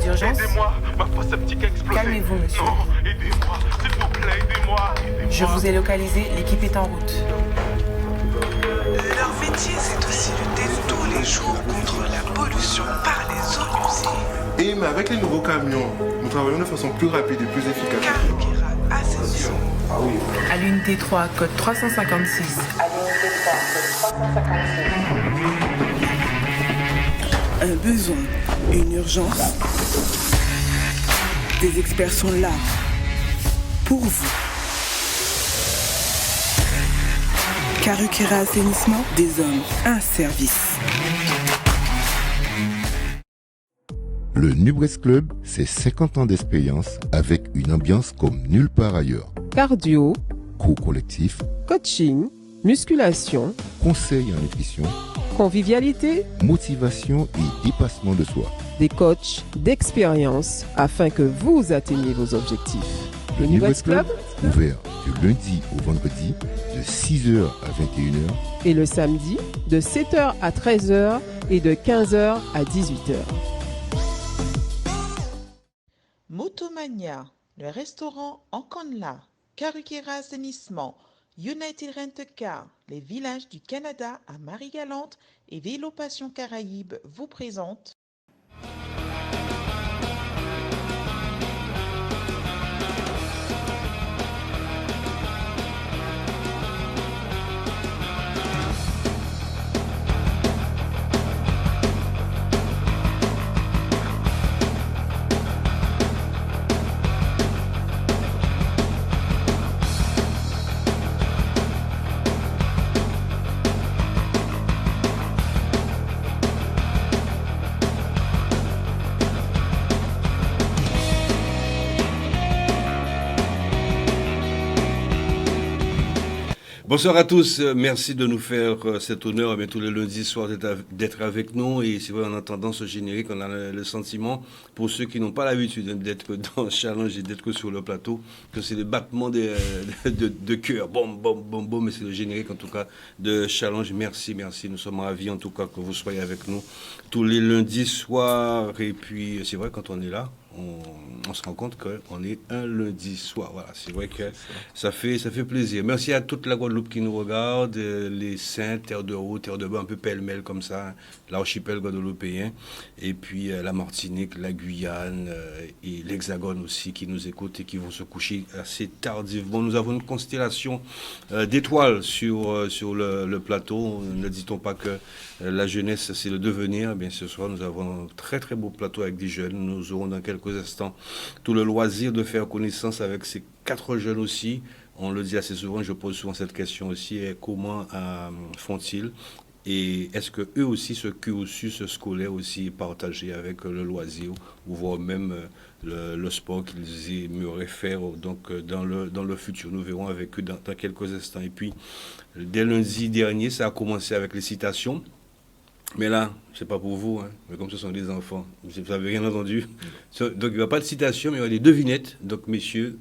d'urgence? Aidez-moi, ma fosse septique a explosé. Calmez-vous, monsieur. Non, aidez-moi, s'il vous plaît, aidez-moi. Je vous ai localisé, l'équipe est en route. Leur métier, c'est aussi lutter tous les jours contre la pollution par les eaux usées. Et mais avec les nouveaux camions, nous travaillons de façon plus rapide et plus efficace. Carukera Assainissement. À l'unité 3, code 356. Un besoin, une urgence. Des experts sont là pour vous. Carukera Assainissement, des hommes, un service. Le Nubrest Club, c'est 50 ans d'expérience avec une ambiance comme nulle part ailleurs. Cardio, Cours collectif, coaching, musculation, conseils en nutrition, convivialité, motivation et dépassement de soi. des coachs d'expérience afin que vous atteigniez vos objectifs. Le Nubrest Club ouvert du lundi au vendredi de 6h à 21h. et le samedi de 7h à 13h et de 15h à 18h. Motomania, le restaurant Enconla, Carukera Assainissement, United Rent Car, les villages du Canada à Marie-Galante et Vélo Passion Caraïbes vous présentent Bonsoir à tous, merci de nous faire cet honneur tous les lundis soirs d'être avec nous. Et c'est vrai, en entendant ce générique, on a le sentiment, pour ceux qui n'ont pas l'habitude d'être dans le challenge et d'être sur le plateau, que c'est le battement de cœur. Boum, boum, boum, boum, mais c'est le générique en tout cas de challenge. Merci, merci. Nous sommes ravis en tout cas que vous soyez avec nous tous les lundis soirs. Et puis, c'est vrai, quand on est là, on se rend compte qu'on est un lundi soir. Voilà, c'est vrai que ça fait plaisir. Merci à toute la Guadeloupe qui nous regarde, les Saintes, Terre de Haut, Terre de Bas, un peu pêle-mêle comme ça, l'archipel guadeloupéen, et puis la Martinique, la Guyane et l'Hexagone aussi qui nous écoutent et qui vont se coucher assez tardivement. Nous avons une constellation d'étoiles sur le plateau. Ne dit-on pas que la jeunesse, c'est le devenir. Bien, ce soir, nous avons un très très beau plateau avec des jeunes. Nous aurons dans quelques instants tout le loisir de faire connaissance avec ces 4 jeunes aussi. On le dit assez souvent, je pose souvent cette question aussi, comment font-ils? Et est-ce que eux aussi, ce cursus scolaire aussi partagé avec le loisir, ou voire même le sport qu'ils aimeraient faire donc, dans le futur? Nous verrons avec eux dans quelques instants. Et puis, dès lundi dernier, ça a commencé avec les citations. Mais là, c'est pas pour vous, hein, mais comme ce sont des enfants, vous n'avez rien entendu. Donc il n'y aura pas de citation, mais il y aura des devinettes. Donc messieurs,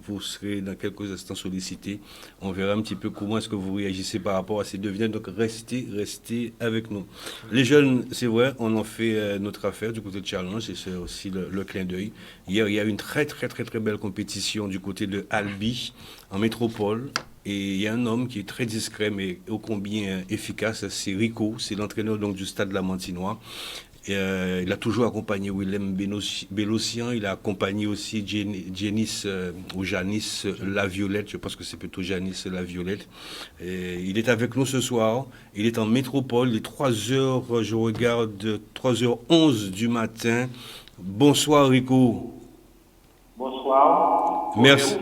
vous serez dans quelques instants sollicités. On verra un petit peu comment est-ce que vous réagissez par rapport à ces devinettes. Donc restez avec nous. Les jeunes, c'est vrai, on en fait notre affaire du côté de Challenge, et c'est aussi le clin d'œil. Hier, il y a eu une très belle compétition du côté de Albi, en métropole. Et il y a un homme qui est très discret, mais ô combien efficace, c'est Rico, c'est l'entraîneur donc, du Stade Lamantinois. Il a toujours accompagné Willem Bellossian, il a accompagné aussi Janice Laviolette, je pense que c'est plutôt Janice Laviolette. Il est avec nous ce soir, il est en métropole, il est 3h, je regarde, 3h11 du matin. Bonsoir Rico. Bonsoir. Merci.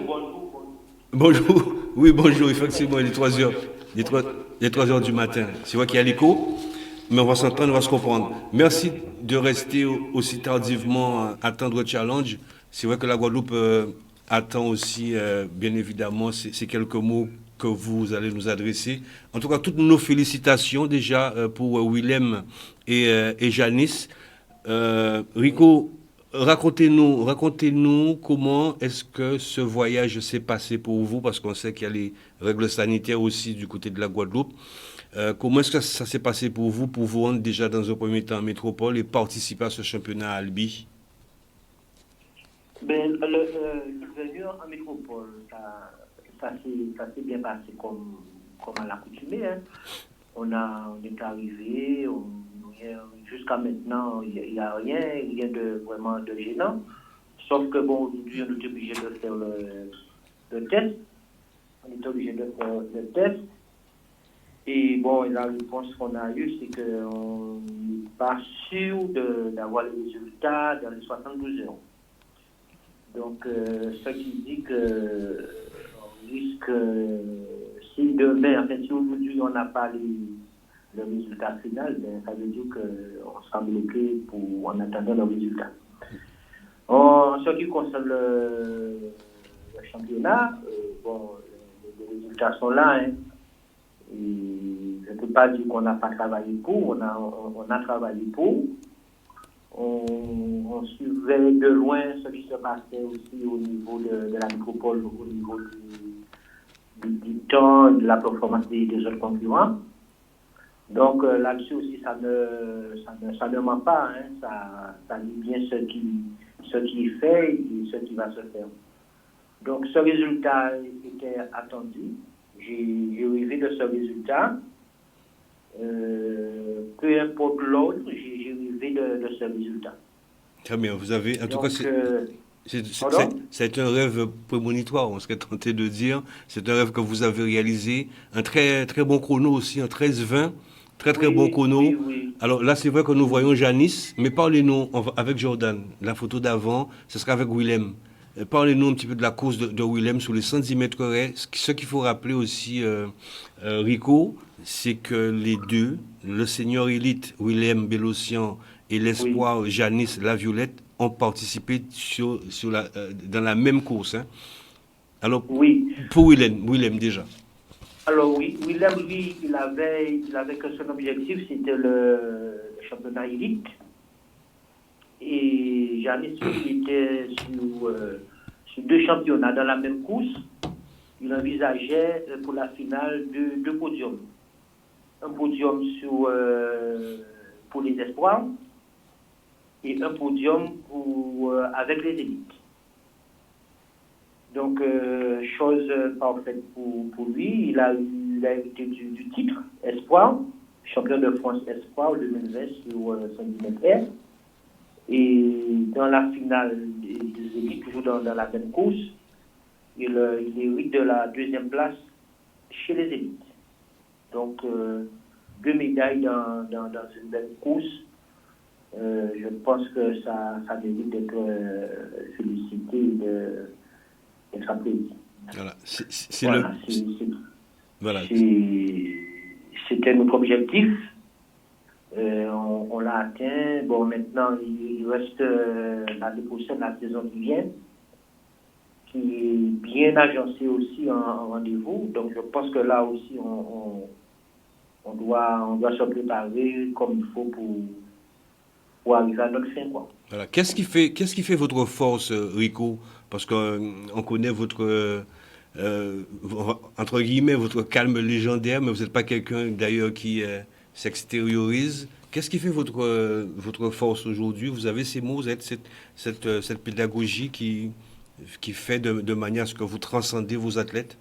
Bonjour. Oui, bonjour, effectivement, il est 3h. Il est 3h du matin. C'est vrai qu'il y a l'écho, mais on va s'entendre, on va se comprendre. Merci de rester aussi tardivement à attendre le challenge. C'est vrai que la Guadeloupe attend aussi, bien évidemment, ces quelques mots que vous allez nous adresser. En tout cas, toutes nos félicitations déjà pour Willem et Janice. Rico, racontez-nous comment est-ce que ce voyage s'est passé pour vous, parce qu'on sait qu'il y a les règles sanitaires aussi du côté de la Guadeloupe. Comment est-ce que ça s'est passé pour vous rendre déjà dans un premier temps en métropole et participer à ce championnat à Albi? Ben, le en métropole, ça s'est bien passé comme à l'accoutumée. Hein. On est arrivé, jusqu'à maintenant, il n'y a rien de vraiment de gênant. Sauf que bon, aujourd'hui, on est obligé de faire le test. On est obligé de faire le test. Et bon, la réponse qu'on a eue, c'est qu'on n'est pas sûr d'avoir les résultats dans les 72 heures. Donc, ce qui dit que on risque, si demain, si aujourd'hui on n'a pas le résultat final, ben, ça veut dire qu'on sera bloqué en attendant le résultat. En ce qui concerne le championnat, bon, les résultats sont là. Hein, et je ne peux pas dire qu'on n'a pas travaillé pour, on a travaillé pour. On suivait de loin ce qui se passait aussi au niveau de la métropole, au niveau du temps, de la performance des autres concurrents. Donc là-dessus aussi, ça ne ment pas. Hein, ça dit bien ce qui est fait et ce qui va se faire. Donc ce résultat était attendu. J'ai rêvé de ce résultat. Peu importe l'autre, j'ai rêvé de ce résultat. Très bien, vous avez, en tout cas, c'est un rêve prémonitoire, on serait tenté de dire. C'est un rêve que vous avez réalisé. Un très, très bon chrono aussi, un 13-20. Très bon chrono. Oui. Alors là, c'est vrai que nous voyons Janice, mais parlez-nous avec Jordan. La photo d'avant, ce sera avec Willem. Parlez-nous un petit peu de la course de Willem sur les 110 mètres carrés. Ce qu'il faut rappeler aussi, Rico, c'est que les deux, le senior élite Willem Bélocian et l'espoir Janice La Violette, ont participé dans la même course. Hein. Alors, pour Willem déjà. Alors oui, Willem, lui, il avait que son objectif, c'était le championnat élite. Et Janice, il était sur deux championnats dans la même course. Il envisageait pour la finale deux podiums. Un podium pour les espoirs et un podium avec les élites. Donc, chose parfaite pour lui, il a hérité du titre espoir, champion de France espoir 2020 sur 110 mètres air. Et dans la finale des équipes, toujours dans la même course, il hérite de la deuxième place chez les élites. Donc, 2 médailles dans une même course. Je pense que ça mérite d'être félicité et d'être applaudi. Voilà. C'était notre objectif. On l'a atteint. Bon, maintenant, il reste l'année prochaine, la saison qui vient, qui est bien agencée aussi en rendez-vous. Donc, je pense que là aussi, on doit se préparer comme il faut pour arriver à notre fin, quoi. Voilà. Qu'est-ce qui fait votre force, Rico? Parce qu'on connaît votre entre guillemets votre calme légendaire, mais vous n'êtes pas quelqu'un d'ailleurs qui s'extériorise. Qu'est-ce qui fait votre force aujourd'hui? Vous avez ces mots, vous avez cette pédagogie qui fait de manière à ce que vous transcendez vos athlètes?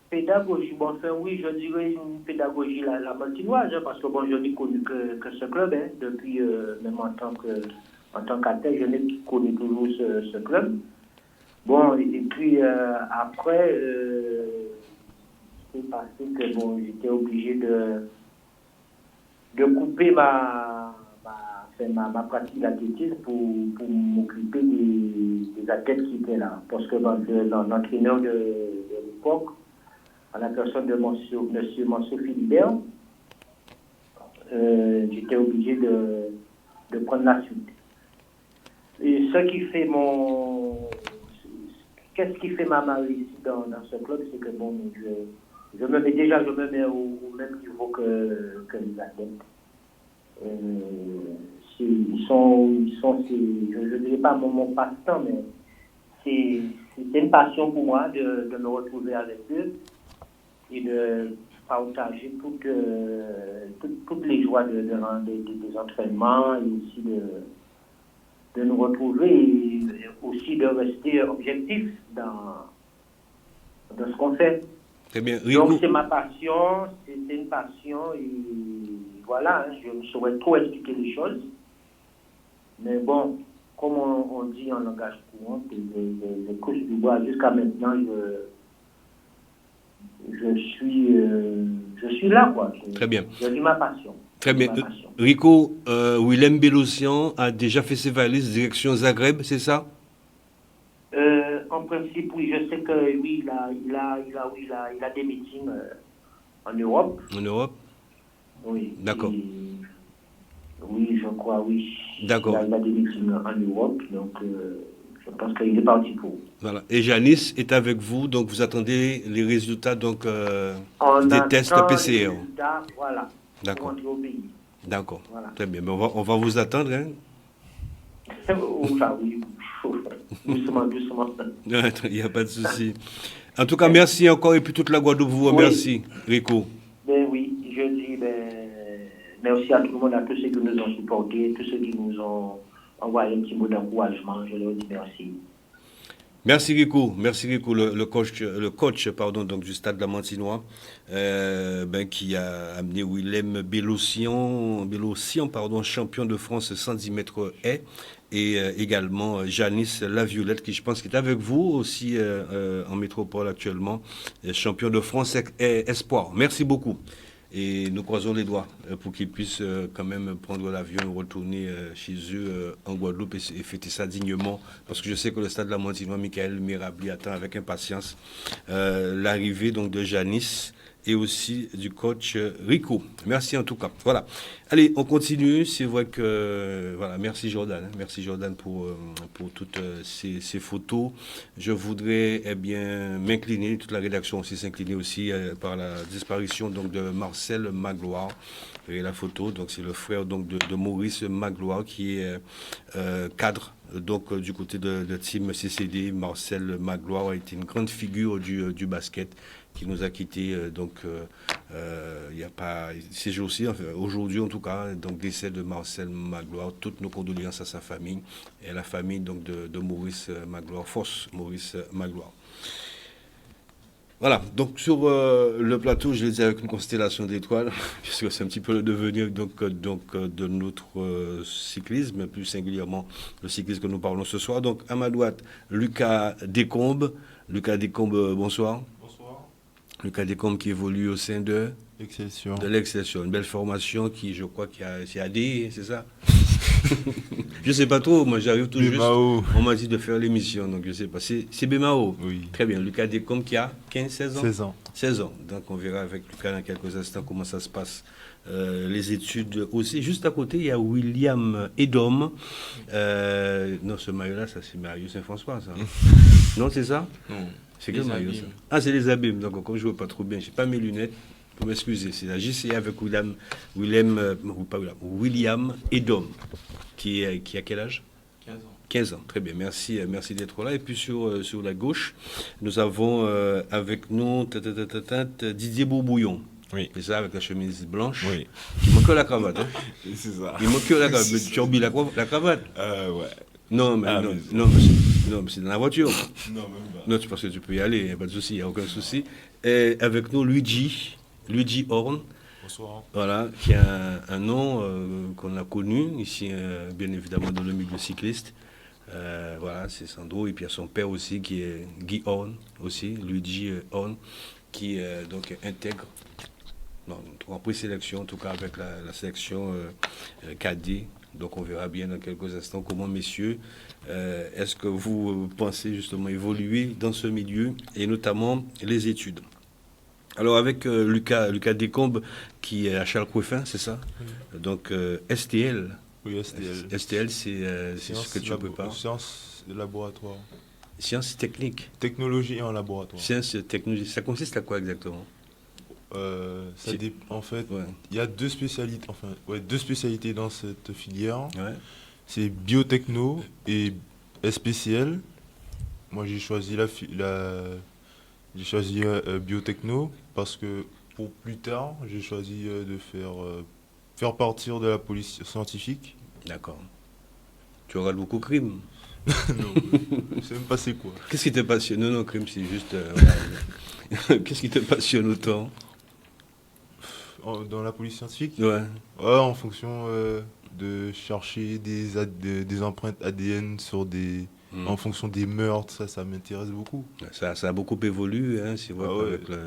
Pédagogie, bon, enfin oui, je dirais une pédagogie la maltinoise, parce que bon, je n'ai connu que ce club, hein, depuis, même en tant qu'athlète, je n'ai connu toujours ce club. Bon, et puis après, c'est passé que bon, j'étais obligé de couper ma pratique d'athlétisme pour m'occuper des athlètes qui étaient là. Parce que l'entraîneur de l'époque, à la personne de M. Mansour Philibert, j'étais obligé de prendre la suite. Et qu'est-ce qui fait ma réussite dans ce club, c'est que bon, je me mets au même niveau que les athlètes. Ils sont je ne dirais pas mon passe-temps, mais c'est une passion pour moi de me retrouver avec eux et de partager toutes les joies des entraînements et aussi de nous retrouver et aussi de rester objectif dans ce qu'on fait. Très bien. Rico. Donc c'est ma passion, c'est une passion et voilà, hein, je ne saurais trop expliquer les choses. Mais bon, comme on dit en langage courant, les couches du bois, jusqu'à maintenant, je suis là, quoi. Très bien. Je vis ma passion. Très bien. Rico, Willem Bellossian a déjà fait ses valises direction Zagreb, c'est ça? En principe, oui, je sais que oui, il a des meetings en Europe. En Europe? Oui. D'accord. Oui, je crois, oui. D'accord. Il a des meetings en Europe, donc je pense qu'il est parti pour. Voilà. Et Janice est avec vous, donc vous attendez les résultats donc, des tests PCR. Les résultats, voilà. D'accord. Pour rentrer au pays. D'accord. Voilà. Très bien. Mais on va vous attendre. Hein? Enfin, oui. Doucement. Il n'y a pas de souci. En tout cas, merci encore. Et puis toute la Guadeloupe vous remercie, Rico. Ben oui, je dis merci à tout le monde, à tous ceux qui nous ont supportés, tous ceux qui nous ont envoyé un petit mot d'encouragement. Je leur dis merci. Merci Rico, le coach donc du Stade Lamantinois, qui a amené Willem Bellossian, champion de France 110 mètres haies, et également Janice Laviolette, qui je pense qui est avec vous aussi en métropole actuellement, champion de France espoir. Merci beaucoup. Et nous croisons les doigts pour qu'ils puissent quand même prendre l'avion et retourner chez eux en Guadeloupe et fêter ça dignement. Parce que je sais que le Stade Lamantinois, Michael Mirabli attend avec impatience l'arrivée donc de Janice et aussi du coach Rico. Merci en tout cas. Voilà. Allez, on continue. C'est vrai que voilà, merci Jordan. Merci Jordan pour toutes ces photos. Je voudrais m'incliner, toute la rédaction aussi s'incliner aussi par la disparition donc de Marcel Magloire. Et la photo, donc c'est le frère donc de Maurice Magloire qui est cadre donc du côté de Team CCD. Marcel Magloire a été une grande figure du basket qui nous a quittés il n'y a pas ces jours-ci, enfin, aujourd'hui en tout cas, donc décès de Marcel Magloire, toutes nos condoléances à sa famille et à la famille donc de Maurice Magloire, force Maurice Magloire. Voilà, donc sur le plateau, je l'ai dit avec une constellation d'étoiles, puisque c'est un petit peu le devenir donc de notre cyclisme, plus singulièrement le cyclisme que nous parlons ce soir. Donc à ma droite, Lucas Descombes. Lucas Descombes, bonsoir. Bonsoir. Lucas Descombes qui évolue au sein de l'Excelsior. Une belle formation qui, je crois, c'est AD, c'est ça? Je sais pas trop, moi j'arrive tout juste. On m'a dit de faire l'émission, donc je sais pas. C'est Bemao. Oui. Très bien. Lucas Descombes qui a 16 ans. 16 ans. 16 ans. Donc on verra avec Lucas dans quelques instants comment ça se passe. Les études aussi. Juste à côté, il y a William Edom. Non, ce maillot-là, ça c'est Mario Saint-François, ça. Non, c'est ça? Non. C'est quel maillot ça? Ah, c'est les abîmes. Donc comme je ne vois pas trop bien, j'ai pas mes lunettes. Pour m'excuser, c'est la JCA avec William Edom, qui a quel âge? 15 ans. 15 ans, très bien, merci d'être là. Et puis sur la gauche, nous avons avec nous Didier Bourbouillon. Oui. C'est ça, avec la chemise blanche. Oui. Il manque la cravate. Hein? C'est ça. Il manque la cravate. Mais tu as oublié la cravate? Ouais. Non, mais c'est dans la voiture. Non, même pas. Non, parce que tu peux y aller, il n'y a pas de souci, il n'y a aucun souci. Et avec nous, Luigi Horn. Bonsoir. Voilà, qui a un nom qu'on a connu ici, bien évidemment, dans le milieu cycliste. Voilà, c'est Sandro. Et puis il y a son père aussi, qui est Guy Horn, aussi, Luigi Horn, qui donc intègre, en présélection, en tout cas avec la sélection cadet. Donc on verra bien dans quelques instants comment, messieurs, est-ce que vous pensez justement évoluer dans ce milieu, et notamment les études. Alors avec Lucas Descombes qui est à Charles-Coeffin, c'est ça? Oui. Donc STL. Oui, STL. STL, c'est ce que tu prépares. Sciences de laboratoire. Sciences techniques. Technologie en laboratoire. Sciences technologiques. Ça consiste à quoi exactement? En fait, il y a deux spécialités dans cette filière. Ouais. C'est biotechno et SPCL. Moi, j'ai choisi biotechno parce que pour plus tard, j'ai choisi de faire partir de la police scientifique. D'accord. Tu regardes beaucoup crime. Non, je sais même pas c'est quoi. Qu'est-ce qui te passionne? Non, crime, c'est juste. Qu'est-ce qui te passionne autant? Dans la police scientifique? Ouais. Ouais, en fonction de chercher des empreintes ADN sur en fonction des meurtres, ça m'intéresse beaucoup. Ça a beaucoup évolué, hein, c'est vrai Ah ouais, qu'avec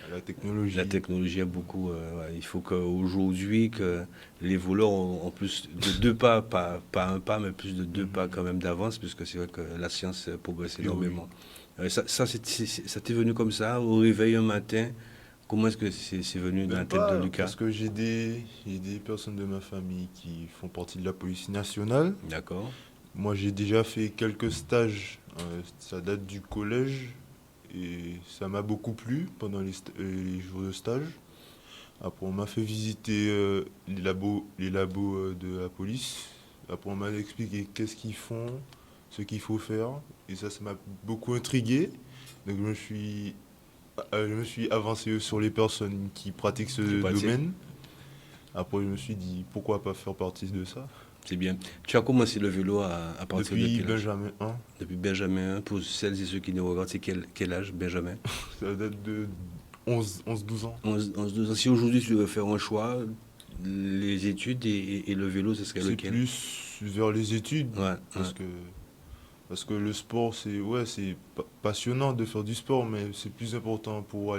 la technologie. la technologie a beaucoup. Ouais, il faut qu'aujourd'hui, que les voleurs ont plus de 2 pas, pas un pas, mais plus de 2 pas quand même d'avance, puisque c'est vrai que la science progresse énormément. Ça t'est venu comme ça, au réveil un matin? Comment est-ce que c'est venu dans la tête de Lucas? Parce que j'ai des personnes de ma famille qui font partie de la police nationale. D'accord. Moi, j'ai déjà fait quelques stages. Ça date du collège et ça m'a beaucoup plu pendant les jours de stage. Après, on m'a fait visiter les labos de la police. Après, on m'a expliqué qu'est-ce qu'ils font, ce qu'il faut faire. Et ça m'a beaucoup intrigué. Donc, je me suis avancé sur les personnes qui pratiquent ce domaine. Après, je me suis dit, pourquoi pas faire partie de ça? C'est bien. Tu as commencé le vélo à partir de Depuis quel âge? Benjamin 1. Depuis Benjamin 1. Pour celles et ceux qui nous regardent, c'est quel âge, Benjamin? Ça date de 11-12 ans. 11-12 ans. Si aujourd'hui tu veux faire un choix, les études et le vélo, ce serait lequel? C'est plus vers les études. Ouais, Parce que le sport, c'est passionnant de faire du sport, mais c'est plus important pour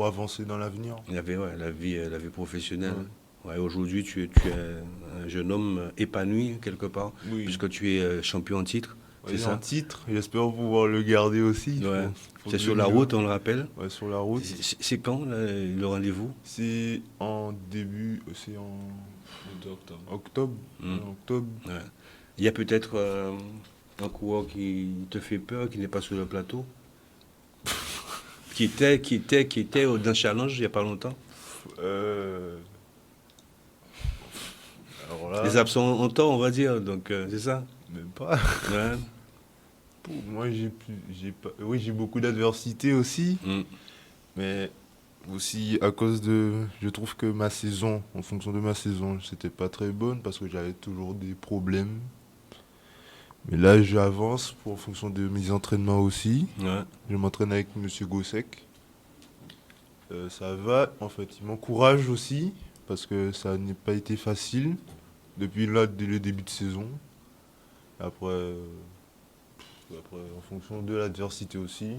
avancer dans l'avenir. La vie professionnelle. Ouais, aujourd'hui, tu es un jeune homme épanoui quelque part, Oui. puisque tu es champion en titre. Ouais, c'est ça? en titre, j'espère pouvoir le garder aussi. Ouais. Faut C'est que sur je la le route, joue. on le rappelle. Ouais, sur la route. C'est quand le rendez-vous? C'est en octobre. Mm. En octobre. Ouais. Il y a peut-être un coureur qui te fait peur, qui n'est pas sur le plateau, qui était dans Challenge il n'y a pas longtemps. Alors là, Les absents ont tort, on va dire, donc c'est ça. même pas. Ouais. Moi, j'ai beaucoup d'adversité aussi, Mm. mais aussi à cause je trouve que en fonction de ma saison, c'était pas très bonne parce que j'avais toujours des problèmes. Mais là, j'avance en fonction de mes entraînements aussi. Ouais. Je m'entraîne avec Monsieur Gossec. Ça va, en fait, il m'encourage aussi parce que ça n'a pas été facile depuis là, dès le début de saison. Après, en fonction de l'adversité aussi,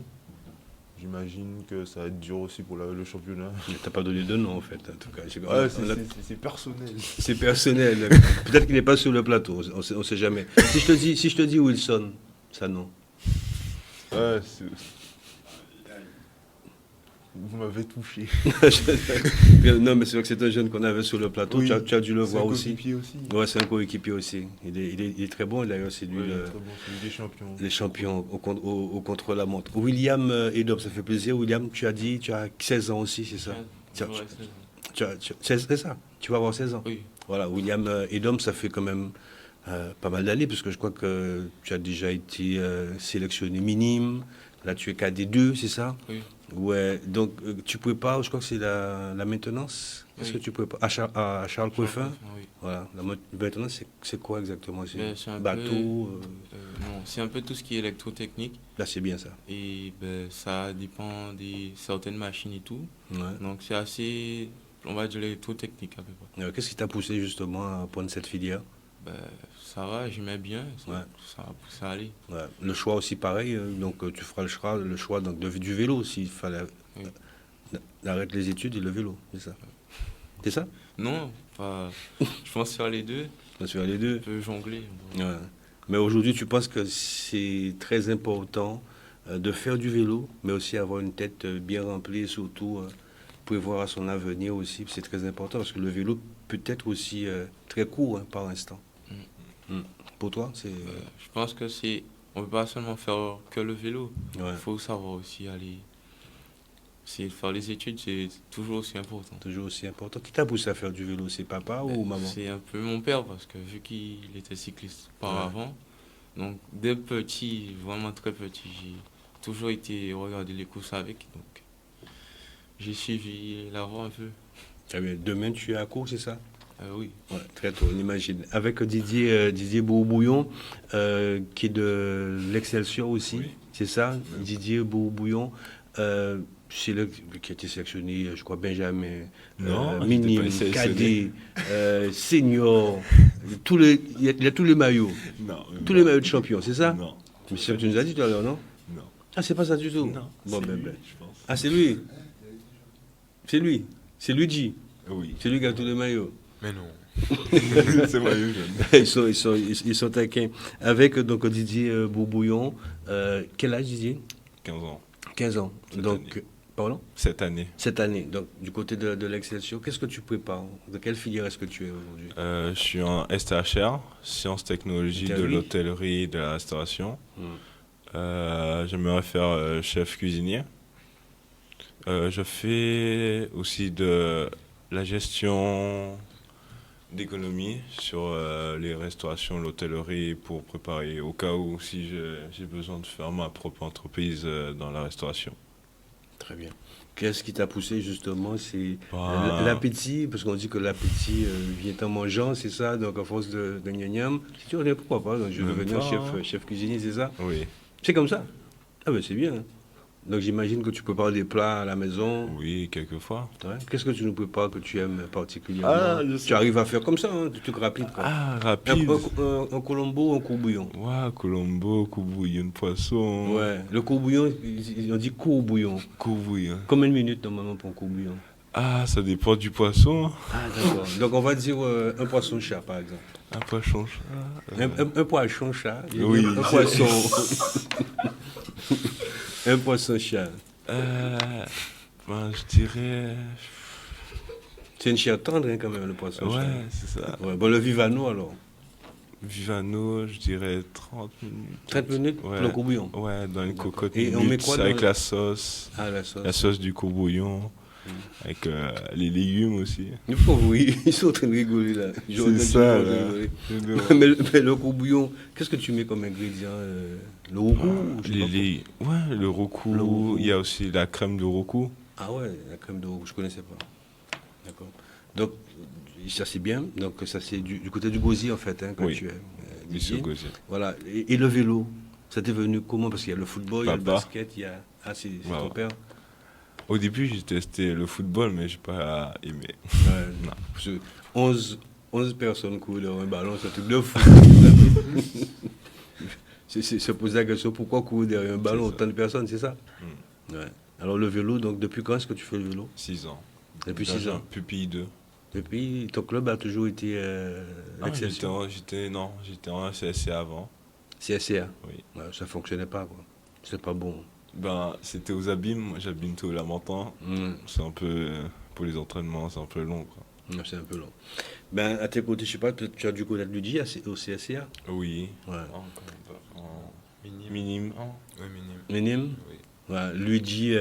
j'imagine que ça va être dur aussi pour le championnat. T'as pas donné de nom en fait, en tout cas. Ouais, c'est personnel. C'est personnel. Peut-être qu'il n'est pas sur le plateau, on ne sait jamais. Si je te dis Wilson, ça non. Ouais, vous m'avez touché. Non, mais c'est vrai que c'est un jeune qu'on avait sur le plateau. Oui, tu as dû le voir aussi. C'est un coéquipier aussi. Ouais, c'est un coéquipier aussi. Il est très bon, d'ailleurs, c'est lui Ouais, il est très bon, c'est des champions. les champions au contre-la-montre. William Edom, ça fait plaisir. William, tu as 16 ans aussi, c'est ça? C'est ça, tu vas avoir 16 ans. Oui. Voilà, William Edom, ça fait quand même pas mal d'années, parce que je crois que tu as déjà été sélectionné minime. Là, tu es KD2, c'est ça? Oui. Ouais, donc tu prépares, je crois que c'est la maintenance. Est-ce que tu prépares à Charles Coiffin? Oui. Voilà, la maintenance, c'est quoi exactement? C'est un bateau non, c'est un peu tout ce qui est électrotechnique. Là, c'est bien ça. Et ça dépend de certaines machines et tout. Ouais. Donc c'est assez, on va dire, électrotechnique à peu près. Qu'est-ce qui t'a poussé justement à prendre cette filière? Ça va, j'aimais bien, ça a poussé à aller. Ouais. Le choix aussi pareil, donc tu feras le choix donc, du vélo s'il fallait arrêter les études et le vélo, c'est ça? C'est ça? Non, je pense faire les deux. Tu vas faire les deux? Je peux jongler. Ouais. Mais aujourd'hui, tu penses que c'est très important de faire du vélo, mais aussi avoir une tête bien remplie et surtout prévoir à son avenir aussi. C'est très important parce que le vélo peut être aussi très court par instant. Pour toi, c'est... Je pense que on ne peut pas seulement faire que le vélo. Ouais. Il faut savoir aussi aller... Faire les études, c'est toujours aussi important. Toujours aussi important. Qui t'a poussé à faire du vélo? C'est papa ou maman? C'est un peu mon père, parce que vu qu'il était cycliste auparavant, donc dès petit, vraiment très petit, j'ai toujours été regarder les courses avec. Donc j'ai suivi la voie un peu. Demain, tu es à court, c'est ça? Oui. Ouais, très tôt, on imagine. Avec Didier Bourboulon, qui est de l'Excelsior aussi, c'est ça, Didier Bourboulon, c'est le qui a été sélectionné, je crois, Benjamin, minime, cadet, senior, il y a tous les maillots. Non. Tous les maillots de champion, c'est ça? Non. Mais c'est ce que tu nous as dit tout à l'heure, non? Non. Ah, c'est pas ça du tout? Non. Bon, c'est ben, lui, ben. je pense. Ah, c'est lui? C'est lui? C'est Luigi? Oui. C'est lui qui a tous les maillots? Mais non. C'est maillot jaune. Ils sont taquins. Avec donc Didier Bourboulon, quel âge Didier? 15 ans. 15 ans. Cette Donc, année. pardon? Cette année. Cette année. Donc, du côté de l'Excelsior, qu'est-ce que tu prépares? De quelle filière est-ce que tu es aujourd'hui? Je suis en STHR, Sciences Technologies de Hôtellerie. l'hôtellerie et de la restauration. J'aimerais faire chef cuisinier. Je fais aussi de la gestion d'économie sur les restaurations, l'hôtellerie pour préparer au cas où si j'ai besoin de faire ma propre entreprise dans la restauration. Très bien. Qu'est-ce qui t'a poussé justement? C'est L'appétit, parce qu'on dit que l'appétit vient en mangeant, c'est ça? Donc à force de gnagnan, si tu reviens, pourquoi pas? Donc, je vais devenir chef cuisinier, c'est ça? Oui. C'est comme ça? Ah ben c'est bien. Hein. Donc j'imagine que tu prépares des plats à la maison. Oui, quelquefois. Ouais. Qu'est-ce que tu nous prépares que tu aimes particulièrement? Tu arrives à faire comme ça, hein, des trucs rapides. Quoi. Ah, rapide. Un colombo, un courbouillon. Ouais, colombo, courbouillon de poisson. Ouais, le courbouillon, on dit courbouillon. Courbouillon. Combien de minutes normalement pour un courbouillon? Ah, ça dépend du poisson. Ah, d'accord. Donc on va dire un poisson-chat, par exemple. Un poisson-chat. Un poisson-chat. Oui. Un poisson. Un poisson-chat. Je dirais... C'est une chair tendre hein, quand même, le poisson-chat. Ouais, c'est ça. Ouais. Bon, le vivano alors? Vivano, je dirais 30 minutes. 30 minutes ouais. pour le courbouillon? Ouais, dans une cocotte. Et on met quoi avec la sauce? Ah, la sauce. La sauce du courbouillon. Avec les légumes aussi. Oui, ils sont en train de rigoler là. C'est ça, là. Mais le courbouillon, qu'est-ce que tu mets comme ingrédient? Le roku? Ouais, le roku. Il y a aussi la crème de roku. Ah ouais, la crème de roku, je ne connaissais pas. D'accord. Donc, ça c'est bien. Donc, ça c'est du côté du gosier en fait, hein, que tu es. Monsieur Gosier. Voilà. Et le vélo, ça t'est venu comment? Parce qu'il y a le football, il y a le basket, il y a. Ah, c'est ton père? Au début, j'ai testé le football, mais je n'ai pas aimé. Ouais, non. 11 personnes courent dans un ballon, c'est un truc de fou. C'est poser la question, pourquoi courir derrière un ballon, autant de personnes, c'est ça? Ouais. Alors le vélo, donc depuis quand est-ce que tu fais le vélo? 6 ans. Depuis 6 ans? Depuis 2. Depuis, ton club a toujours été l'Excelsior? J'étais en CSCA avant. CSCA? Oui. Ouais, ça ne fonctionnait pas, quoi. C'est pas bon. C'était aux Abîmes, moi j'habite au Lamentin. C'est un peu, pour les entraînements, c'est un peu long, quoi. C'est un peu long. À tes côtés, je sais pas, tu as dû connaître Luigi au CSCA? Oui. Ouais. Minime. Oui, minime. Minime? Oui. Ouais. Luigi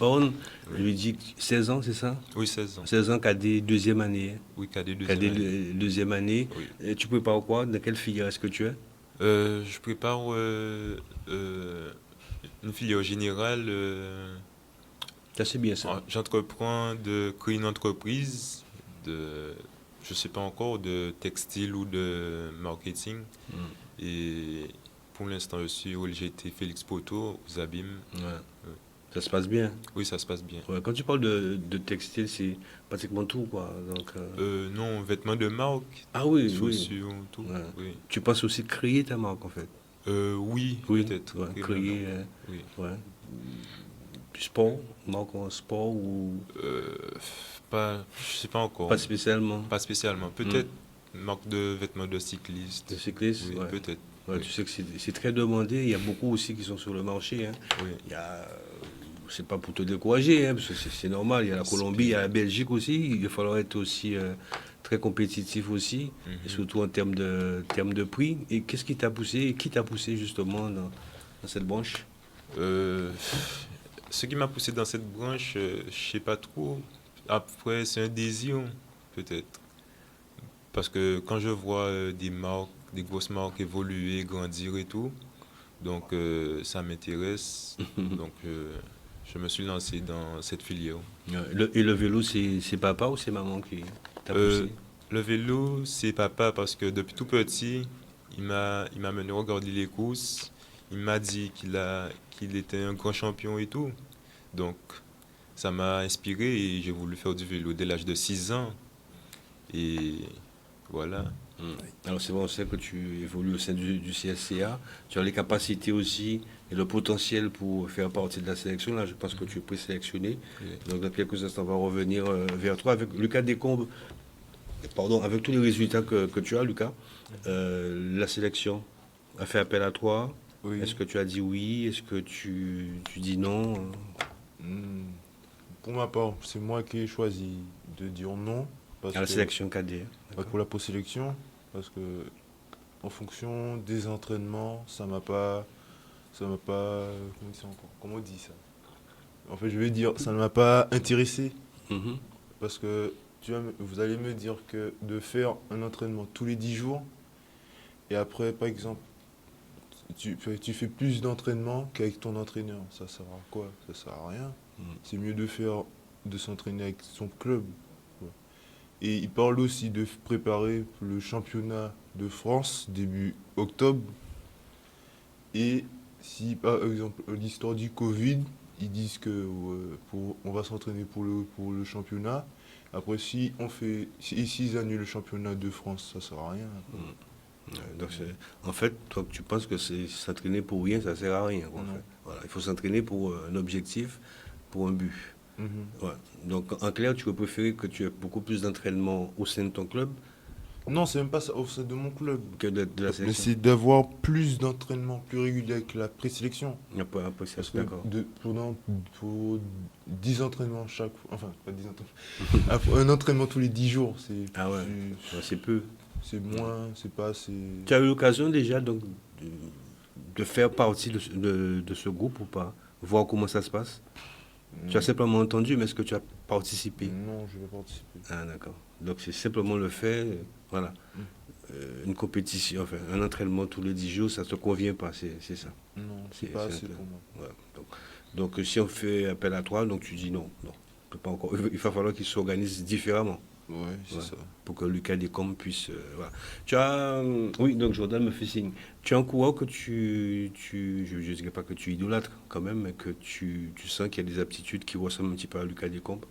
On, oui. Luigi 16 ans, c'est ça? Oui, 16 ans. 16 ans, cadet deuxième année. Oui, cadet deuxième année. Deuxième année. Oui. Et tu prépares quoi? Dans quelle filière est-ce que tu es? Je prépare une filière générale. Ça, c'est bien ça. J'entreprends de créer une entreprise de, je sais pas encore, de textile ou de marketing. Et pour l'instant, je suis au LGT Félix Poto, aux Abîmes. Ouais. Ça se passe bien? Oui, ça se passe bien. Ouais, quand tu parles de textile, c'est pratiquement tout, quoi. Donc, non, vêtements de marque. Ah oui, chaussures, oui. tout. Ouais. Oui. Tu penses aussi créer ta marque, en fait? Oui, peut-être. Ouais, créer oui. Ouais. Du sport, marque en sport ou... Je sais pas encore. Pas spécialement? Pas spécialement. Peut-être marque de vêtements de cycliste. De cycliste, oui, ouais. Peut-être. Ouais, oui. Tu sais que c'est très demandé. Il y a beaucoup aussi qui sont sur le marché. Hein. Oui. Il y a... C'est pas pour te décourager, hein, parce que c'est normal. Il y a la Colombie, il y a la Belgique aussi. Il va falloir être aussi très compétitif aussi, et surtout en termes de prix. Et qu'est-ce qui t'a poussé, et qui t'a poussé justement dans cette branche? Ce qui m'a poussé dans cette branche, je sais pas trop. Après, c'est un désir, peut-être. Parce que quand je vois des marques, des grosses marques évoluer, grandir et tout, donc ça m'intéresse. Donc je me suis lancé dans cette filière. Et le vélo, c'est papa ou c'est maman qui t'a poussé? Le vélo, c'est papa parce que depuis tout petit, il m'a mené regarder les courses. Il m'a dit qu'il était un grand champion et tout. Donc, ça m'a inspiré et j'ai voulu faire du vélo dès l'âge de 6 ans. Et voilà. Alors c'est bon, on sait que tu évolues au sein du CSCA. Tu as les capacités aussi et le potentiel pour faire partie de la sélection. Là, je pense que tu es présélectionné. Oui. Donc dans quelques instants, on va revenir vers toi avec Lucas Descombes. Pardon, avec tous les résultats que tu as, Lucas. La sélection a fait appel à toi. Oui. Est-ce que tu as dit oui? Est-ce que tu dis non? Pour ma part, c'est moi qui ai choisi de dire non. À la sélection cadet. Pour la post-sélection, parce que en fonction des entraînements, ça m'a pas, comment on dit ça? En fait, je vais dire, ça ne m'a pas intéressé, parce que vous allez me dire que de faire un entraînement tous les 10 jours, et après, par exemple, tu fais plus d'entraînement qu'avec ton entraîneur. Ça sert à quoi? Ça sert à rien. C'est mieux de s'entraîner avec son club. Ouais. Et il parle aussi de préparer le championnat de France début octobre. Et si par exemple l'histoire du Covid, ils disent que on va s'entraîner pour le championnat. Après, s'ils annulent le championnat de France, ça sert à rien. Donc en fait, toi, tu penses que s'entraîner pour rien, ça sert à rien. En fait. Voilà, il faut s'entraîner pour un objectif, pour un but. Ouais. Donc en clair, tu aurais préféré que tu aies beaucoup plus d'entraînement au sein de ton club? Non, c'est même pas ça, au sein de mon club. Que de la sélection. Mais c'est d'avoir plus d'entraînement plus régulier avec la présélection. D'accord. Pour 10 entraînements chaque fois, enfin pas 10 entraînements, un entraînement tous les 10 jours, c'est peu. C'est moins, c'est pas assez. Tu as eu l'occasion déjà donc de faire partie de ce groupe ou pas? Voir comment ça se passe? Tu as simplement entendu, mais est-ce que tu as participé? Non, je vais participer. Ah d'accord. Donc c'est simplement le fait, voilà. Une compétition, enfin un entraînement tous les 10 jours, ça ne te convient pas, c'est ça? Non, c'est pas assez pour moi. Ouais, donc si on fait appel à toi, donc tu dis non, peut pas encore. Il va falloir qu'ils s'organisent différemment. Ouais, c'est ça. Pour que Lucas Descombes puisse... voilà. Tu as... oui, donc Jordan me fait signe. Tu es un coureur que je ne dirais pas que tu idolâtres quand même, mais que tu sens qu'il y a des aptitudes qui ressemblent un petit peu à Lucas Descombes.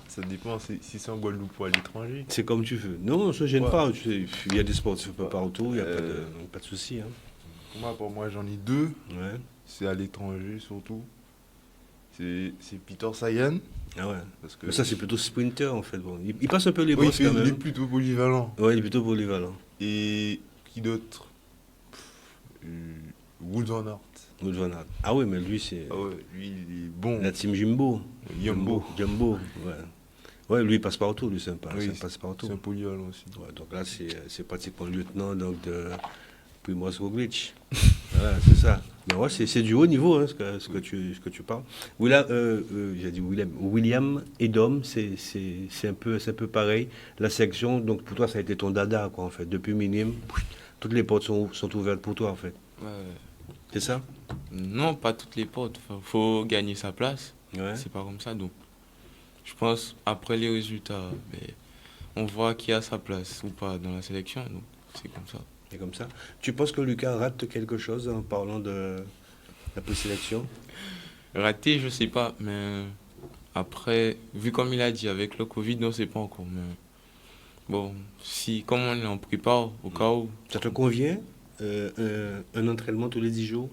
Ça dépend si c'est en Guadeloupe ou à l'étranger. C'est comme tu veux. Non, ça ne gêne pas. Il y a des sportifs un peu partout, il n'y a pas de souci. Hein. Pour moi, j'en ai deux. Ouais. C'est à l'étranger surtout. C'est Peter Sagan. Ah ouais. Parce que mais ça, c'est plutôt sprinter en fait. Bon, il passe un peu les bosses quand même. Il est plutôt polyvalent. Ouais, il est plutôt polyvalent. Et qui d'autre? Wout van Aert. Wout van Aert. Ah oui, mais lui, c'est. Ah ouais, lui, il est bon. La team Jumbo. Jumbo. Ouais. Ouais, lui, il passe partout, lui, sympa. Oui, ça passe partout. C'est un polyvalent aussi. Ouais, donc là, c'est pratiquement le lieutenant donc, de Primož Roglič. Voilà, c'est ça. Mais ouais, c'est du haut niveau, hein, ce que tu parles. J'ai dit William et Dom, c'est un peu pareil. La section, donc pour toi, ça a été ton dada, quoi, en fait. Depuis minime, toutes les portes sont ouvertes pour toi, en fait. Ouais. C'est ça? Non, pas toutes les portes. Enfin, faut gagner sa place. Ouais. C'est pas comme ça. Donc, je pense, après les résultats, on voit qui a sa place ou pas dans la sélection. Donc, c'est comme ça. C'est comme ça. Tu penses que Lucas rate quelque chose en parlant de la présélection? Raté, je sais pas. Mais après, vu comme il a dit, avec le Covid, on ne sait pas encore. Mais bon, comme on est en prépare, au cas où... Ça te convient un entraînement tous les 10 jours?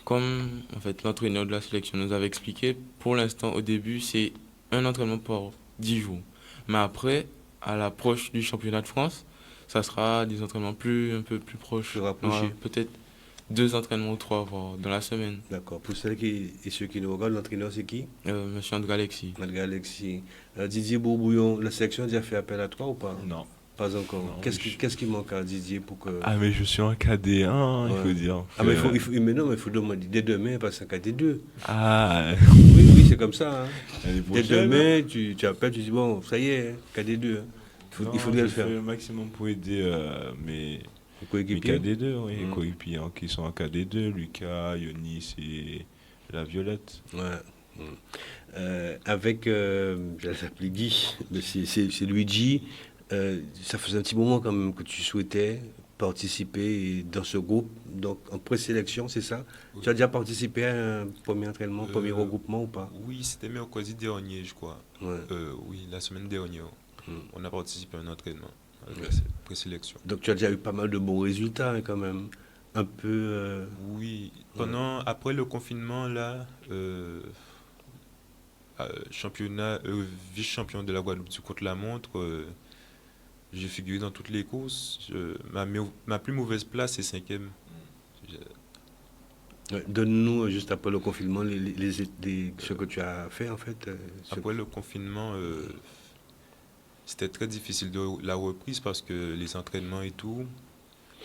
Comme en fait, l'entraîneur de la sélection nous avait expliqué, pour l'instant, au début, c'est un entraînement par 10 jours. Mais après, à l'approche du championnat de France, ça sera des entraînements un peu plus proches. Plus rapprochés. Peut-être 2 entraînements ou 3 dans la semaine. D'accord. Pour ceux et ceux qui nous regardent, l'entraîneur, c'est qui? Monsieur André Alexis. André Alexis. Didier Bourbouillon, la sélection a déjà fait appel à toi ou pas? Non. Pas encore. Qu'est-ce qui manque à Didier pour que... Ah, mais je suis en KD1, il faut dire. Ah, mais il faut demander dès demain, passer en KD2. Ah. Oui, c'est comme ça. Hein. Dès prochaine, demain, tu appelles, tu dis, bon, ça y est, KD2. Hein. Il faudrait le faire. Je fais le maximum pour aider mes coéquipiers. KD2, oui, les coéquipiers qui sont en KD2, Lucas, Yonis et la Violette. Ouais. Avec, j'allais l'appeler Guy, mais c'est Luigi. Ça faisait un petit moment quand même que tu souhaitais participer dans ce groupe, donc en présélection, c'est ça? Oui. Tu as déjà participé à un premier entraînement, premier regroupement ou pas? Oui, c'était mercredi dernier, je crois. Ouais. Oui, la semaine dernière. On a participé à un entraînement avec la présélection. Donc tu as déjà eu pas mal de bons résultats hein, quand même. Un peu. Oui, après le confinement, là, championnat, vice-champion de la Guadeloupe du contre-la-montre, j'ai figuré dans toutes les courses. Ma plus mauvaise place, c'est 5e. Donne-nous, juste après le confinement, ce que tu as fait, en fait. Après le confinement, c'était très difficile de la reprise parce que les entraînements et tout,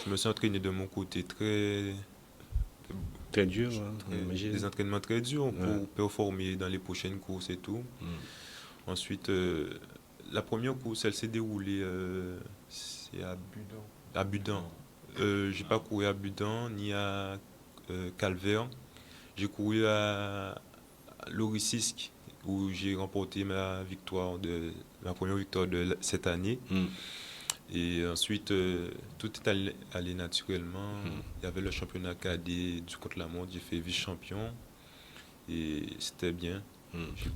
je me suis entraîné de mon côté très dur, des entraînements très durs pour performer dans les prochaines courses et tout. Ensuite, la première course, elle s'est déroulée c'est à Budan. J'ai pas couru à Budan ni à Calvaire. J'ai couru à Loricisque où j'ai remporté ma première victoire de cette année. Et ensuite, tout est allé naturellement. Il y avait le championnat cadet du contre-la-montre. J'ai fait vice-champion et c'était bien.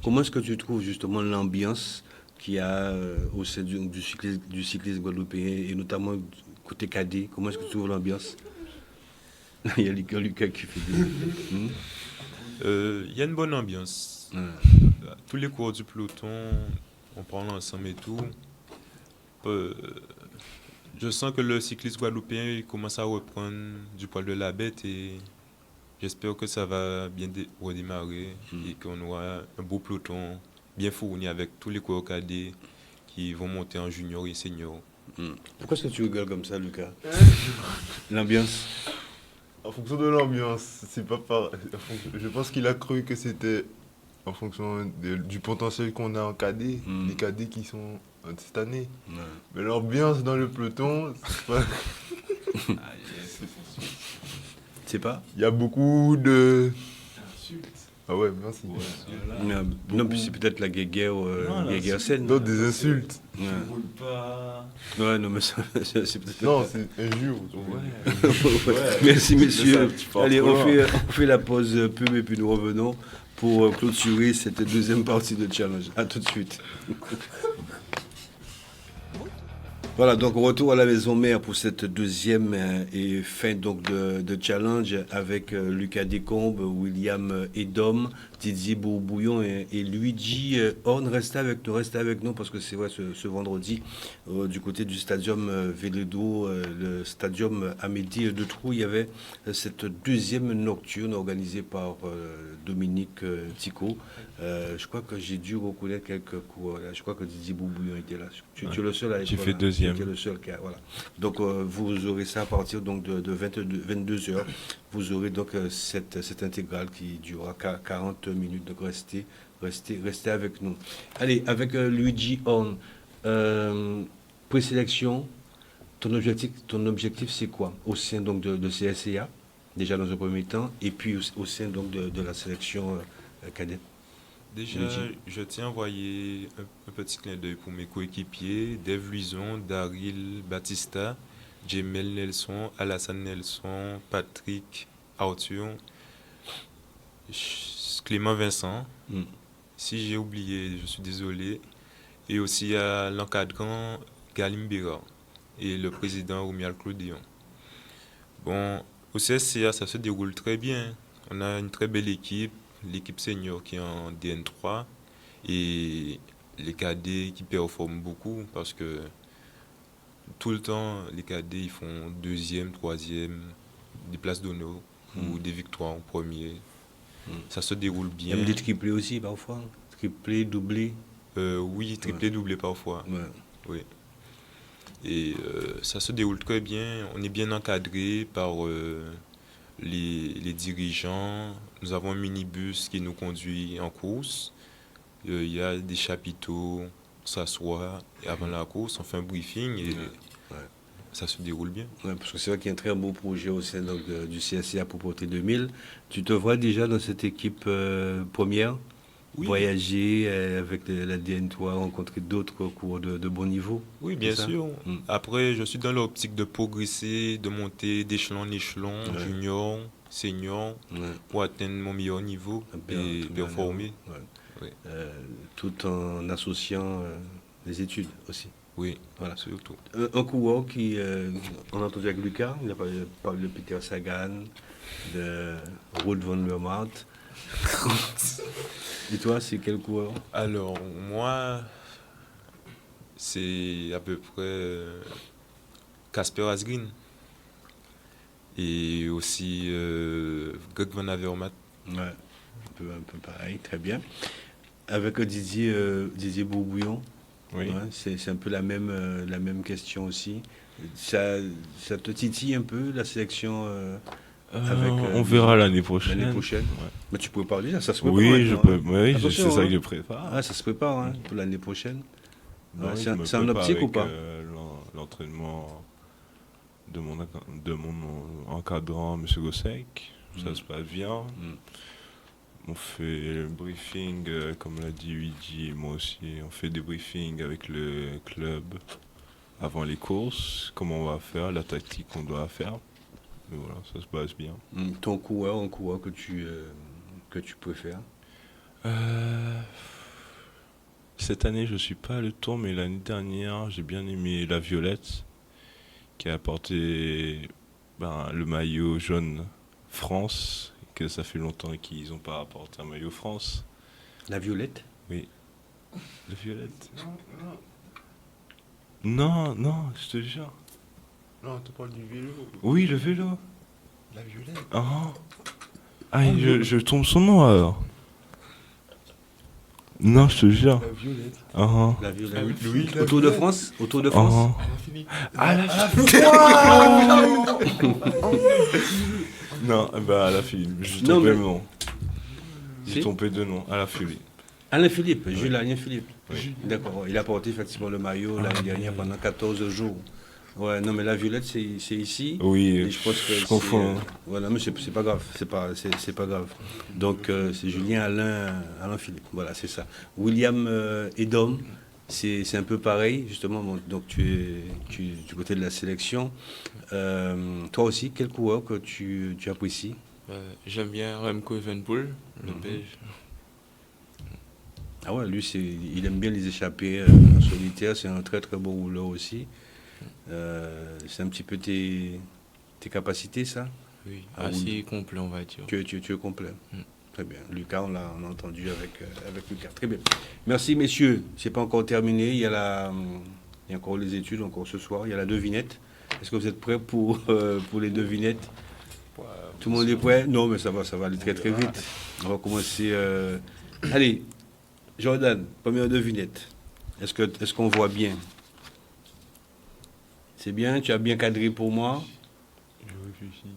Comment est-ce que tu trouves justement l'ambiance qu'il y a au sein du cyclisme guadeloupéen et notamment côté cadet? Comment est-ce que tu trouves l'ambiance? Il y a Lucas qui fait des... Il y a une bonne ambiance. Tous les coureurs du peloton, on parle ensemble et tout. Je sens que le cyclisme guadeloupéen commence à reprendre du poil de la bête et j'espère que ça va bien redémarrer et qu'on aura un beau peloton bien fourni avec tous les coureurs cadets qui vont monter en junior et senior. Pourquoi est-ce que tu rigoles comme ça, Lucas? L'ambiance? En fonction de l'ambiance, c'est pas pareil. Je pense qu'il a cru que c'était en fonction du potentiel qu'on a en cadet, les cadets qui sont cette année. Mais l'ambiance dans le peloton, c'est pas... C'est pas? Il y a beaucoup de... Ah ouais, merci. Non, puis c'est peut-être la guéguerre scène. Non, des insultes. Ouais, non, mais c'est peut-être... Non, c'est injure. Merci, messieurs. Allez, on fait la pause pub et puis nous revenons pour clôturer cette deuxième partie de challenge. À tout de suite. Voilà, donc retour à la maison mère pour cette deuxième et fin donc de challenge avec Lucas Descombes, William Edom, Didier Bourbouillon et Luigi Horn. Restez avec nous parce que c'est vrai ce vendredi du côté du stadium Vélédo, le stadium Amédée de Trou, il y avait cette deuxième nocturne organisée par Dominique Tico. Je crois que j'ai dû reconnaître quelques coureurs. Je crois que Didier Bourbouillon était là. Tu es le seul à être J'ai fait deuxième. Le seul cas, voilà. Donc vous aurez ça à partir donc de 22h. Vous aurez donc cette intégrale qui durera 40 minutes. Donc restez avec nous. Allez, avec Luigi Horn, présélection, ton objectif c'est quoi au sein donc de CSCA, déjà dans un premier temps, et puis au sein donc de la sélection cadette? Déjà, je tiens à envoyer un petit clin d'œil pour mes coéquipiers, Dave Luison, Daryl Batista, Jemel Nelson, Alassane Nelson, Patrick, Arthur, Clément Vincent. Si j'ai oublié, je suis désolé. Et aussi à l'encadrant Galim Bera et le président Romuald Claudion. Bon, au CSCA, ça se déroule très bien. On a une très belle équipe. L'équipe senior qui est en DN3 et les cadets qui performent beaucoup parce que tout le temps les cadets ils font deuxième, troisième, des places d'honneur ou des victoires en premier. Ça se déroule bien. Il y a des triplés aussi parfois, triplé, doublé. Oui, triplé, doublé parfois. Oui. Et ça se déroule très bien. On est bien encadré par les dirigeants. Nous avons un minibus qui nous conduit en course. Il y a des chapiteaux, on s'assoit et avant la course, on fait un briefing et ça se déroule bien. Ouais, parce que c'est vrai qu'il y a un très beau projet au sein donc, du CSCA pour porter 2000. Tu te vois déjà dans cette équipe première? voyager avec la DN3, rencontrer d'autres cours de bon niveau. Oui, bien c'est ça? sûr. Après, je suis dans l'optique de progresser, de monter d'échelon en échelon, junior, senior, pour atteindre mon meilleur niveau et performer. Ouais. Tout en associant les études aussi. Oui, voilà. Surtout. Un coureur qui, on a entendu avec Lucas, il a parlé de Peter Sagan, de Ruud van der Maat. Et toi, c'est quel coureur? Alors, moi, c'est à peu près Casper Asgreen et aussi Greg Van Avermaet. Ouais, un peu pareil, très bien. Avec Didier Bourguignon, oui. Ouais, c'est un peu la même question aussi. Ça te titille un peu la sélection on verra l'année prochaine. Ouais. Mais tu peux parler, ça se prépare. Oui, je peux. Oui, attention, c'est ça que je prépare. Ah, ça se prépare pour l'année prochaine. Non, c'est un optique ou pas l'entraînement de mon encadrant, M. Gossec, ça se passe bien. On fait le briefing, comme l'a dit Luigi, et moi aussi, on fait des briefings avec le club avant les courses, comment on va faire, la tactique qu'on doit faire. Et voilà, ça se passe bien. Ton coureur, un coureur que tu préfères? Cette année, je ne suis pas à le Tour, mais l'année dernière, j'ai bien aimé la Violette, qui a apporté le maillot jaune France, que ça fait longtemps qu'ils n'ont pas apporté un maillot France. La Violette? Oui. La Violette? Non, je te jure. Non, tu parles du vélo. Oui, le vélo. La Violette. Je tombe son nom alors. Non, je te jure. La Violette. La Violette. Oui, au Tour de France? Au Tour de France? La Non, à la Philippe. Je trompé le nom. J'ai trompé de nom. À la Philippe. Alain Philippe, Julien Philippe. Oui. D'accord. Il a porté effectivement le maillot l'année dernière pendant 14 jours. Ouais, non, mais la Violette, c'est ici. Oui, et je pense que je confonds. Voilà, mais c'est pas grave. C'est pas grave. Donc, c'est Julien Alain Philippe. Voilà, c'est ça. William Edom, c'est un peu pareil, justement. Donc, tu es du côté de la sélection. Toi aussi, quel coureur que tu apprécies? J'aime bien Remco Evenepoel, le Belge. Ah ouais, lui, il aime bien les échappées en solitaire. C'est un très très beau rouleur aussi. C'est un petit peu tes capacités, ça? Oui, assez complet, on va dire. Tu es complet. Très bien. Lucas, on a entendu avec Lucas. Très bien. Merci, messieurs. C'est pas encore terminé. Il y a encore les études, encore ce soir. Il y a la devinette. Est-ce que vous êtes prêts pour les devinettes? Tout le monde est prêt? Non, mais ça va aller très très vite. On va commencer. Allez, Jordan, première devinette. Est-ce qu'on voit bien? C'est bien, tu as bien cadré pour moi. Je réfléchis,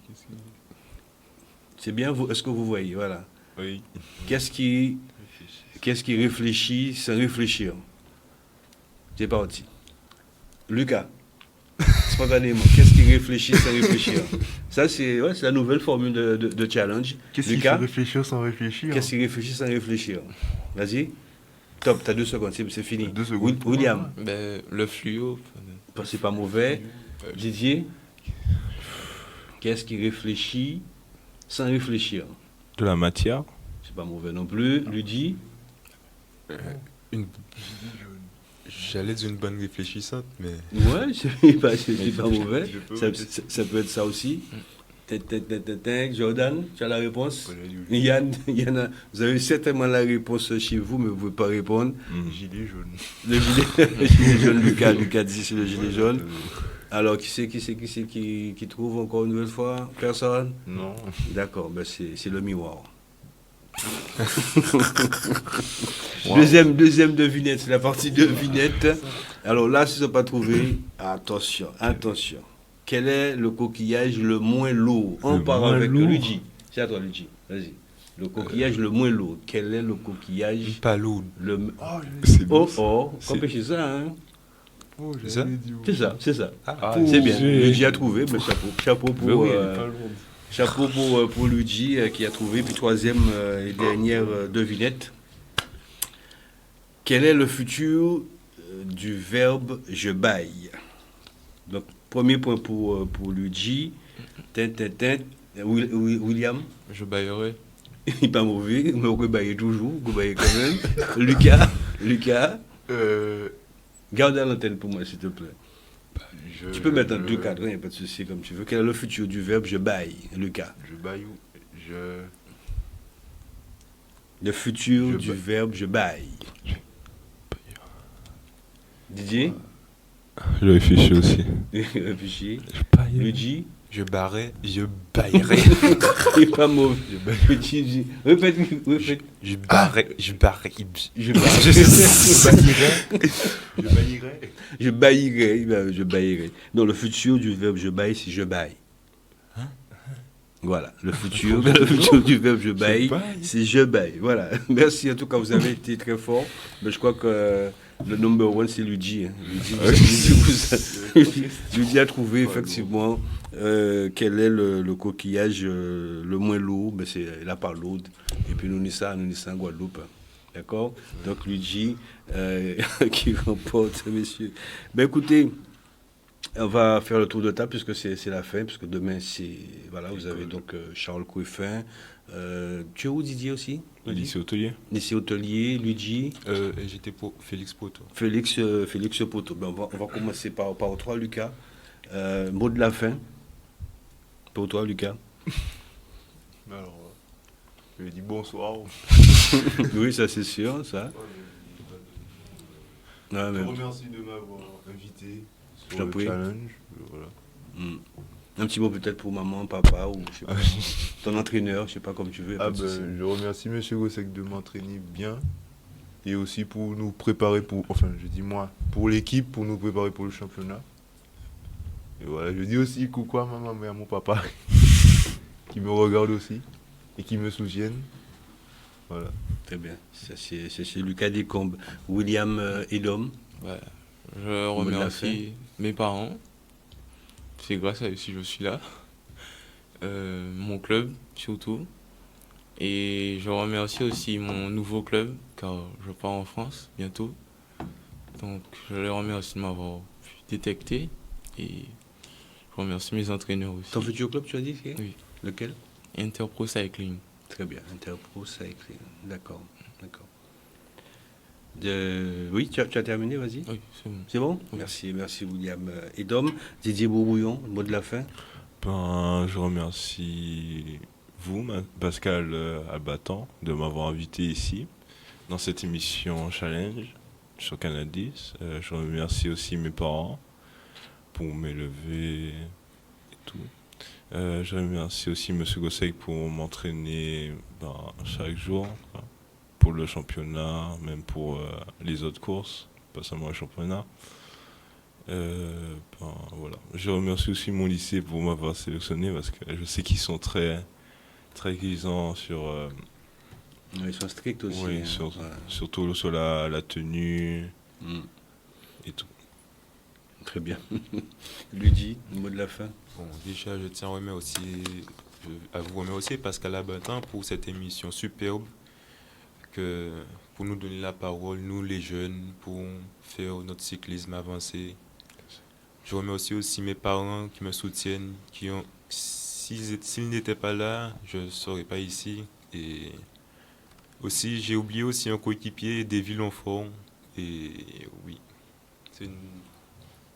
c'est bien, est-ce que vous voyez? Voilà. Oui. Qu'est-ce qui réfléchit sans réfléchir? C'est parti. Lucas, spontanément, qu'est-ce qui réfléchit sans réfléchir? Ça, c'est la nouvelle formule de challenge. Qu'est-ce qui fait réfléchir sans réfléchir? Qu'est-ce qui réfléchit sans réfléchir? Vas-y. Top, t'as 2 secondes, c'est fini. 2 secondes. William. Le fluo. C'est pas mauvais. Didier. Qu'est-ce qui réfléchit sans réfléchir? De la matière. C'est pas mauvais non plus. Luigi. J'allais dire une bonne réfléchissante, mais... Ouais, c'est pas mauvais. Ça peut être ça aussi. Jordan, tu as la réponse? Yann, vous avez certainement la réponse chez vous, mais vous ne pouvez pas répondre. Gilet jaune. Le gilet jaune, Lucas dit c'est le gilet jaune. Alors, qui trouve encore une nouvelle fois? Personne? Non. D'accord, c'est le miroir. Deuxième devinette, c'est la partie devinette. Alors là, si vous n'avez pas trouvé, attention. Quel est le coquillage le moins lourd? On part avec Luigi. C'est à toi, Luigi. Vas-y. Le coquillage le moins lourd. Quel est le coquillage? Pas lourd. Compêchez ça, hein? C'est ça? C'est ça. C'est bien. Luigi a trouvé, mais chapeau pour... Chapeau pour Luigi qui a trouvé. Puis troisième et dernière devinette. Quel est le futur du verbe je baille? Donc, premier point pour Luigi. William? Je baillerai. Il n'est pas mauvais, mais on peut bailler toujours, on peut bailler quand même. Lucas? Garde à l'antenne pour moi, s'il te plaît. Tu peux mettre en deux cadres, il n'y a pas de souci, comme tu veux. Quel est le futur du verbe je baille, Lucas? Je baille ou je... Le futur du verbe je baille. Didier? Je réfléchis aussi. Réfléchis. Luigi? Je baillerai. Il n'est pas mauvais. Luigi, répète. Je baillerai. Je baillerai. Non, le futur du verbe je baille, c'est je baille. Voilà, le futur du verbe je baille, c'est je baille. Voilà, merci en tout cas, vous avez été très fort. Mais je crois que le number one, c'est Luigi. Hein. Luigi a trouvé effectivement quel est le coquillage le moins lourd. Ben c'est la parlode. Et puis nous ça en Guadeloupe. D'accord? Donc Luigi qui remporte, messieurs. Ben écoutez, on va faire le tour de table puisque c'est la fin, puisque demain voilà, vous avez donc Charles Coueffin. Tu es où, Didier aussi? Lycée hôtelier. Lycée hôtelier, Luigi. J'étais pour Félix Poto. Félix Poto. Ben, on va commencer par toi, Lucas. Mot de la fin. Pour toi, Lucas. Alors, je lui dis bonsoir. Oui, ça c'est sûr, ça. Je te remercie de m'avoir invité. Je t'en prie. Challenge, voilà. Un petit mot peut-être pour maman, papa ou je sais pas, ton entraîneur, je sais pas comme tu veux. Je remercie M. Gossec de m'entraîner bien et aussi pour nous préparer pour l'équipe, pour nous préparer pour le championnat. Et voilà, je dis aussi coucou à ma maman et à mon papa qui me regardent aussi et qui me soutiennent. Voilà. Très bien. Ça, c'est Lucas Descombes. William Edom. Ouais. Je remercie mes parents. C'est grâce à eux si je suis là. Mon club, surtout. Et je remercie aussi mon nouveau club, car je pars en France bientôt. Donc, je les remercie de m'avoir détecté. Et je remercie mes entraîneurs aussi. Ton futur club, tu as dit? Oui. Lequel? Interpro Cycling. Très bien, Interpro Cycling. D'accord. Oui, tu as terminé, vas-y. Oui, c'est bon. C'est bon? Oui. Merci William Edom. Didier Bourbouillon, le mot de la fin? Je remercie vous, Pascal Albattan, de m'avoir invité ici, dans cette émission Challenge sur Canal 10. Je remercie aussi mes parents pour m'élever et tout. Je remercie aussi M. Gossec pour m'entraîner chaque jour, pour le championnat, même pour les autres courses, pas seulement le championnat. Voilà. Je remercie aussi mon lycée pour m'avoir sélectionné parce que je sais qu'ils sont très exigeants sur... Ils sont stricts aussi. Oui, surtout sur la tenue et tout. Très bien. Luigi, le mot de la fin. Bon, déjà, je tiens à vous remercier Pascal Albattan pour cette émission superbe, pour nous donner la parole, nous les jeunes, pour faire notre cyclisme avancer. Je remercie aussi mes parents qui me soutiennent, s'ils n'étaient pas là, je ne serais pas ici. Et aussi, j'ai oublié aussi un coéquipier, David Longfort. Et oui,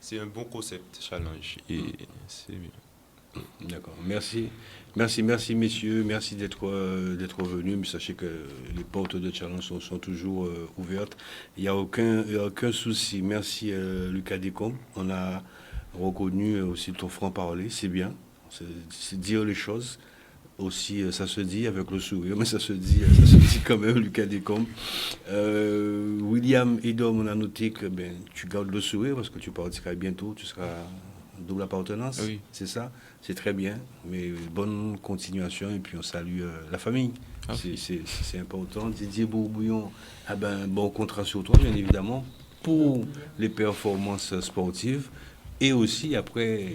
c'est un bon concept, Challenge. Et c'est bien. D'accord, merci messieurs, merci d'être venus, mais sachez que les portes de Challenge sont toujours ouvertes, il n'y a aucun souci. Merci Lucas Descombes, on a reconnu aussi ton franc-parler, c'est bien, c'est dire les choses, aussi ça se dit avec le sourire, mais ça se dit quand même, Lucas Descombes. William Edom, on a noté que tu gardes le sourire parce que tu partiras bientôt, tu seras double appartenance, oui. C'est ça, c'est très bien, mais bonne continuation et puis on salue la famille, c'est important. Didier Bourbouillon, bon contrat sur toi bien évidemment pour les performances sportives, et aussi après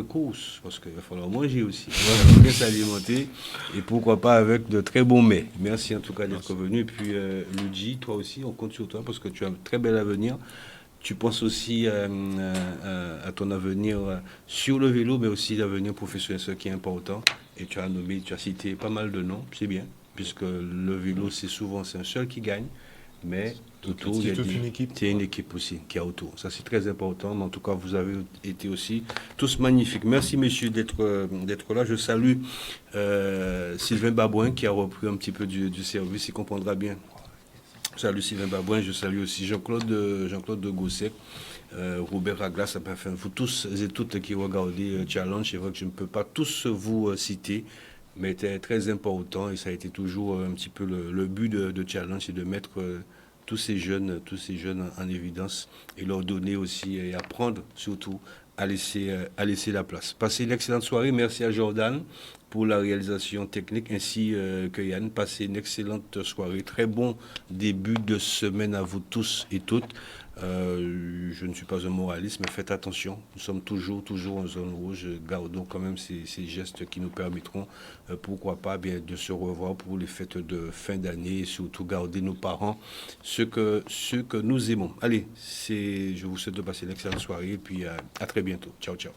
course, parce qu'il va falloir manger aussi. On va bien s'alimenter et pourquoi pas avec de très bons mets. Merci en tout cas d'être venu. Et puis Luigi, toi aussi, on compte sur toi parce que tu as un très bel avenir. Tu penses aussi à ton avenir sur le vélo, mais aussi l'avenir professionnel, ce qui est important. Et tu as cité pas mal de noms, c'est bien, puisque le vélo, c'est un seul qui gagne, mais autour, c'est une équipe aussi qui est autour. Ça, c'est très important. Mais en tout cas, vous avez été aussi tous magnifiques. Merci, messieurs, d'être là. Je salue Sylvain Babouin, qui a repris un petit peu du service. Il comprendra bien. Je salue Sylvain Babouin. Je salue aussi Jean-Claude de Gossec, Robert Raglas. Enfin, vous tous et toutes qui regardez Challenge, c'est vrai que je ne peux pas tous vous citer, mais c'était très important et ça a été toujours un petit peu le but de Challenge, c'est de mettre tous ces jeunes en évidence et leur donner aussi et apprendre surtout à laisser la place. Passez une excellente soirée. Merci à Jordan pour la réalisation technique ainsi que Yann. Passez une excellente soirée. Très bon début de semaine à vous tous et toutes. Je ne suis pas un moraliste, mais faites attention. Nous sommes toujours en zone rouge. Gardons quand même ces gestes qui nous permettront, pourquoi pas, bien, de se revoir pour les fêtes de fin d'année et surtout garder nos parents, ceux que nous aimons. Allez, je vous souhaite de passer une excellente soirée et puis à très bientôt. Ciao, ciao.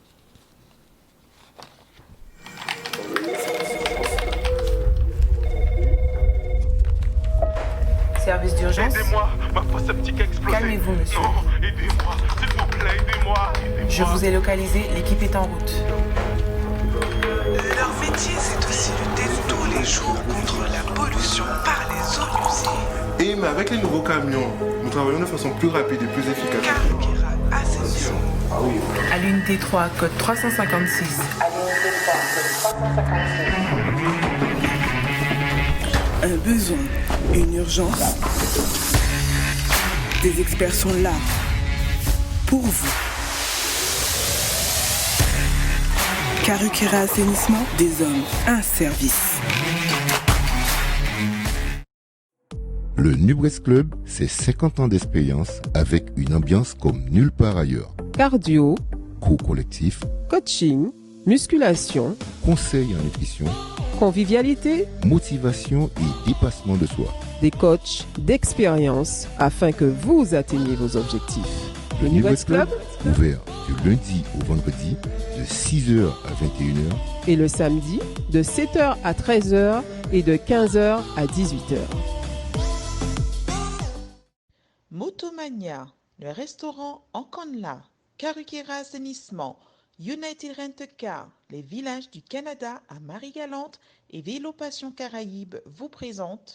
Service d'urgence. Aidez-moi, ma fosse septique a explosé. Calmez-vous, monsieur. Non, aidez-moi, s'il vous plaît, aidez-moi. Je vous ai localisé, l'équipe est en route. Leur métier, c'est aussi lutter tous les jours contre la pollution par les eaux usées. Mais avec les nouveaux camions, nous travaillons de façon plus rapide et plus efficace. Carukera Assainissement. À l'unité 3, code 356. Un besoin, une urgence. Des experts sont là pour vous. Carukera Assainissement, des hommes, un service. Le Nubres Club, c'est 50 ans d'expérience avec une ambiance comme nulle part ailleurs. Cardio, Cours collectif, coaching, musculation, conseils en nutrition, convivialité, motivation et dépassement de soi. Des coachs d'expérience afin que vous atteigniez vos objectifs. Le Nubres Club, ouvert du lundi au vendredi de 6h à 21h et le samedi de 7h à 13h et de 15h à 18h. Motomania, le restaurant Enconla, Carukera Assainissement, United Rent Car, les villages du Canada à Marie-Galante et Vélo Passion Caraïbes vous présentent